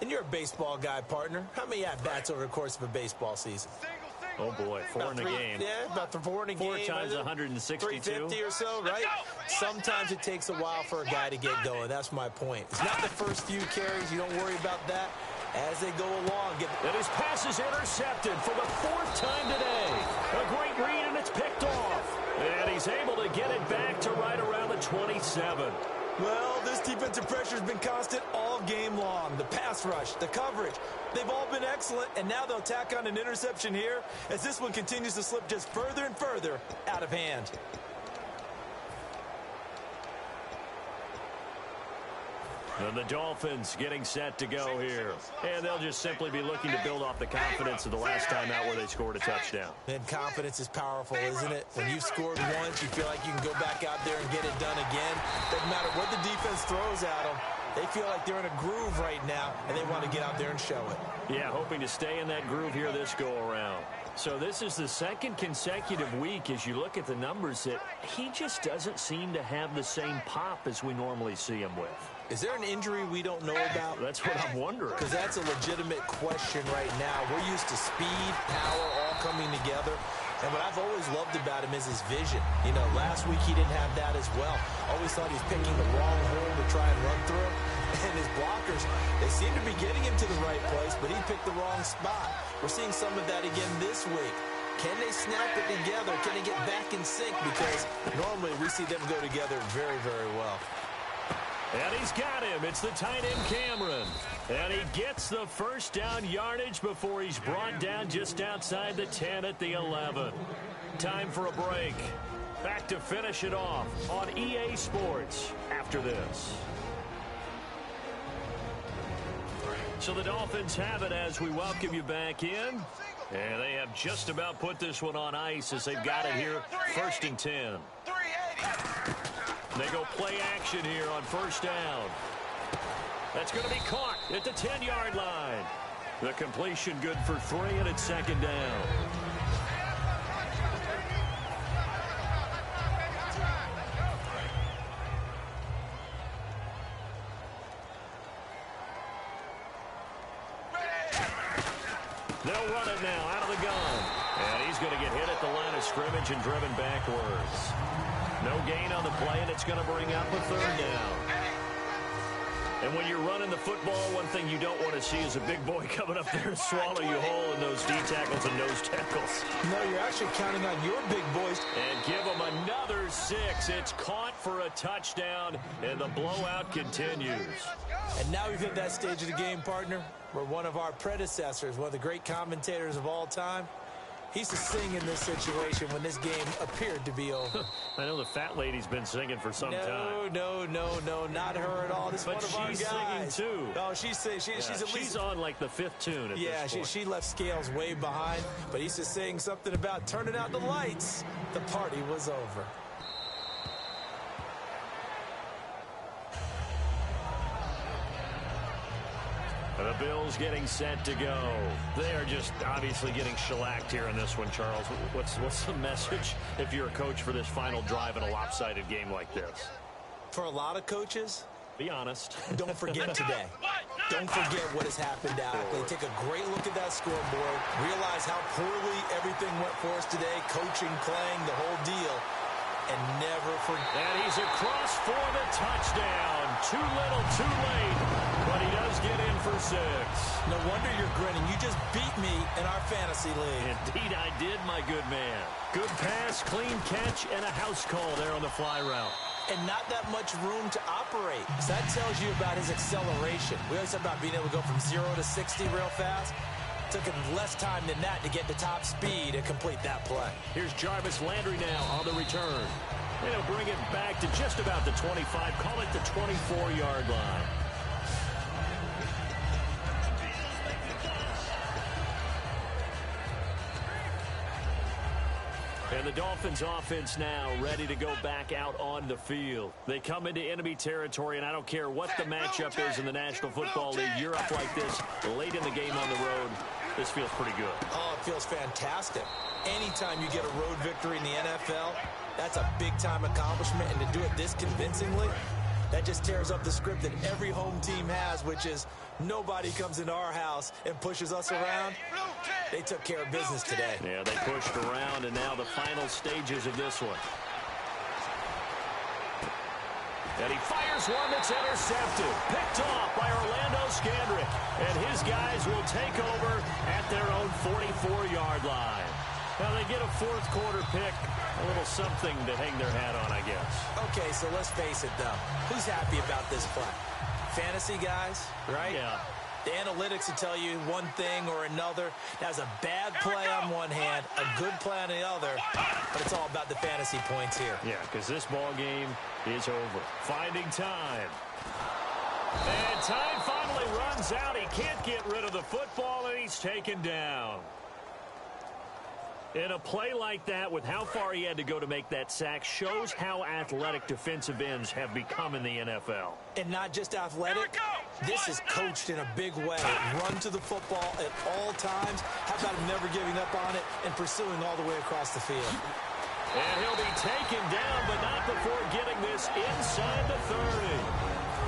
And you're a baseball guy, partner. How many at-bats over the course of a baseball season? Oh, boy, four in a game. Yeah, about four in a game. Four times 162. 350 or so, right? Sometimes it takes a while for a guy to get going. That's my point. It's not the first few carries. You don't worry about that. As they go along. And his pass is intercepted for the fourth time today. A great read, and it's picked off. And he's able to get it back to right around the 27. Well, this defensive pressure has been constant all game long. The pass rush, the coverage, they've all been excellent, and now they'll tack on an interception here as this one continues to slip just further and further out of hand. And the Dolphins getting set to go here. And they'll just simply be looking to build off the confidence of the last time out where they scored a touchdown. And confidence is powerful, isn't it? When you've scored once, you feel like you can go back out there and get it done again. Doesn't matter what the defense throws at them. They feel like they're in a groove right now, and they want to get out there and show it. Yeah, hoping to stay in that groove here this go-around. So this is the second consecutive week as you look at the numbers that he just doesn't seem to have the same pop as we normally see him with. Is there an injury we don't know about? That's what I'm wondering. Because that's a legitimate question right now. We're used to speed, power, all coming together. And what I've always loved about him is his vision. You know, last week he didn't have that as well. Always thought he was picking the wrong hole to try and run through. And his blockers, they seem to be getting him to the right place, but he picked the wrong spot. We're seeing some of that again this week. Can they snap it together? Can they get back in sync? Because normally we see them go together very, very well. And he's got him. It's the tight end, Cameron. And he gets the first down yardage before he's brought down just outside the 10 at the 11. Time for a break. Back to finish it off on EA Sports after this. So the Dolphins have it as we welcome you back in. And they have just about put this one on ice as they've got it here, 1st and 10. They go play action here on first down. That's going to be caught at the 10-yard line. The completion good for 3, and it's 2nd down. They'll run it now out of the gun. And he's going to get hit at the line of scrimmage and driven backwards. No gain on the play, and it's going to bring up a 3rd down. And when you're running the football, one thing you don't want to see is a big boy coming up there and swallow you whole in those D tackles and nose tackles. No, you're actually counting on your big boys. And give them another 6. It's caught for a touchdown, and the blowout continues. And now we've hit that stage of the game, partner, where one of our predecessors, one of the great commentators of all time, he used to sing in this situation when this game appeared to be over. I know the fat lady's been singing for some time. No, not her at all. This but is one of she's our guys. Singing too. No, she's at least. She's on like the 5th tune at this point. she left Scales way behind, but he used to sing something about turning out the lights. The party was over. The Bills getting set to go. They are just obviously getting shellacked here in this one, Charles. What's the message if you're a coach for this final drive in a lopsided game like this? For a lot of coaches, be honest. Don't forget today. Don't forget what has happened out. Take a great look at that scoreboard. Realize how poorly everything went for us today. Coaching, playing, the whole deal. And never forget. And he's across for the touchdown. Too little, too late. But he does get in for 6. No wonder you're grinning. You just beat me in our fantasy league. Indeed I did, my good man. Good pass, clean catch, and a house call there on the fly route. And not that much room to operate. So that tells you about his acceleration. We always talk about being able to go from 0 to 60 real fast. Took him less time than that to get to top speed and complete that play. Here's Jarvis Landry now on the return. And he'll bring it back to just about the 25. Call it the 24-yard line. And the Dolphins offense now ready to go back out on the field. They come into enemy territory, and I don't care what the matchup is in the National Football League. You're up like this late in the game on the road. this feels pretty good. Oh, it feels fantastic. Anytime you get a road victory in the NFL, that's a big-time accomplishment, and to do it this convincingly, that just tears up the script that every home team has, which is nobody comes into our house and pushes us around. They took care of business today. Yeah, they pushed around, and now the final stages of this one. And he fires one that's intercepted. Picked off by Orlando Scandrick. And his guys will take over at their own 44-yard line. Now they get a fourth quarter pick. A little something to hang their hat on, I guess. Okay, so let's face it, though. Who's happy about this play? Fantasy guys, right? Yeah. The analytics will tell you one thing or another. That's a bad play on one hand, a good play on the other, but it's all about the fantasy points here. Yeah, because this ball game is over. Finding time. And time finally runs out. He can't get rid of the football, and he's taken down. In a play like that, with how far he had to go to make that sack, shows how athletic defensive ends have become in the NFL. And not just athletic, this is coached in a big way. Run to the football at all times. How about him never giving up on it and pursuing all the way across the field? And he'll be taken down, but not before getting this inside the 30.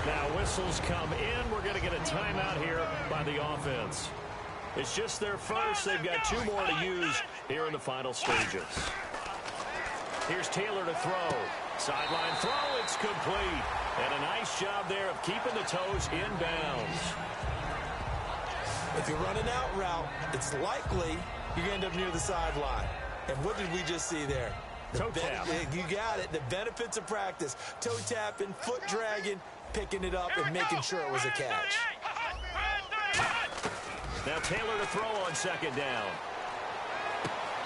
Now whistles come in. We're going to get a timeout here by the offense. It's just their first. They've got two more to use here in the final stages. Here's Taylor to throw. Sideline throw. It's complete. And a nice job there of keeping the toes in bounds. If you run an out route, it's likely you're going to end up near the sideline. And what did we just see there? Toe tap. You got it. The benefits of practice. Toe tapping, foot dragging, picking it up, and making sure it was a catch. Now Taylor to throw on second down.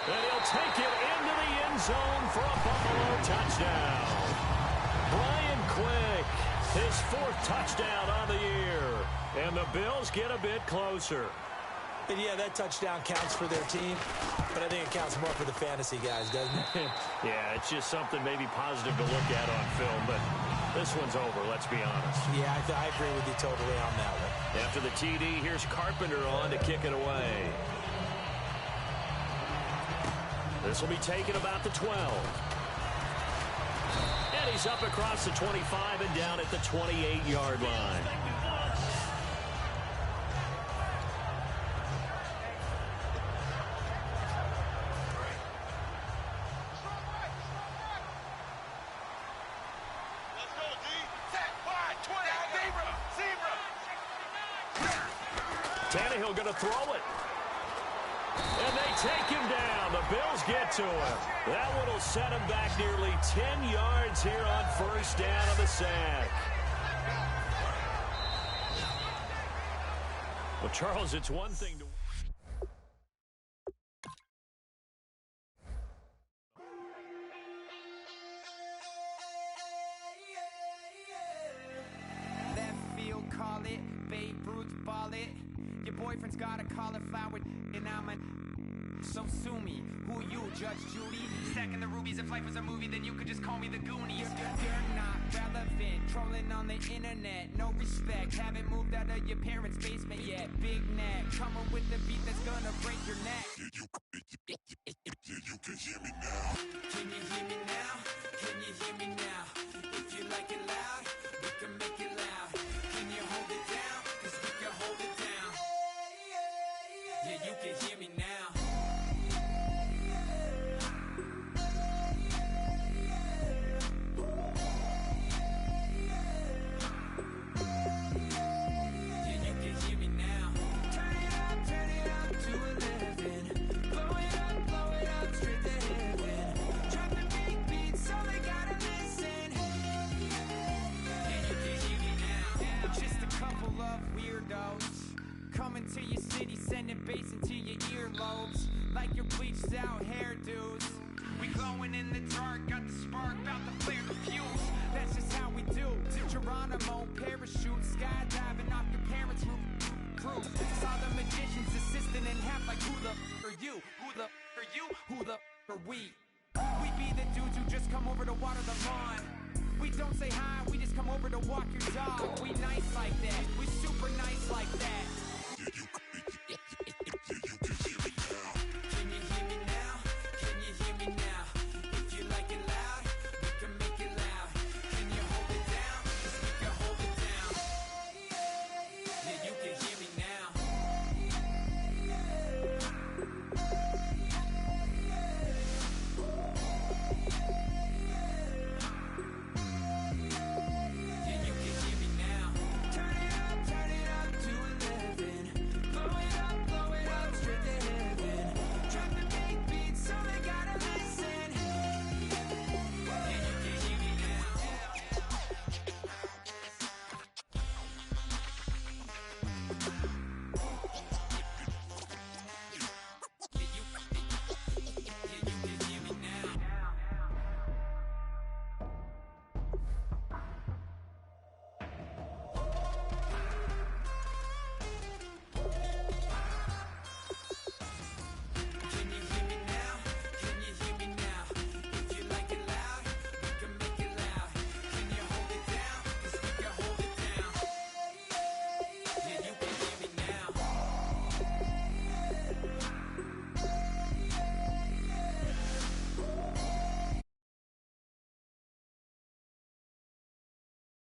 And he'll take it into the end zone for a Buffalo touchdown. Brian Quick, his fourth touchdown on the year. And the Bills get a bit closer. And yeah, that touchdown counts for their team, but I think it counts more for the fantasy guys, doesn't it? Yeah, it's just something maybe positive to look at on film, but this one's over, let's be honest. Yeah, I agree with you totally on that one. After the TD, here's Carpenter on to kick it away. This will be taken about the 12. And he's up across the 25 and down at the 28-yard line. Tannehill going to throw it. And they take him down. The Bills get to him. That one will set him back nearly 10 yards here on first down on the sack. Well, Charles, it's one thing to... Boyfriend's got a cauliflower and I'm a... So sue me. Who you, Judge Judy? Stacking the rubies. If life was a movie, then you could just call me the Goonies. You're not relevant. Trolling on the internet. No respect. Haven't moved out of your parents' basement yet. Big neck. Coming with the beat that's gonna break your neck. Yeah, you can hear me now. Can you hear me now? Can you hear me now? If you like it loud, we can make it loud. Can you hold it down? 'Cause we can hold it down. Yeah, you can hear me now. Yeah, you can hear me now. Turn it up to 11. Blow it up straight to heaven. Drop the big beat so they gotta listen. Yeah, you can hear me now. Just a couple of weirdos coming to your city, sending bass into your earlobes like your bleached out hairdos. We glowing in the dark, got the spark, about to flare the fuse. That's just how we do. Geronimo, parachute, skydiving off your parents' roof. Crew, saw the magician's assistant in half like who the are you? Who the are you? Who the are we? We be the dudes who just come over to water the lawn. We don't say hi, we just come over to walk your dog. We nice like that. We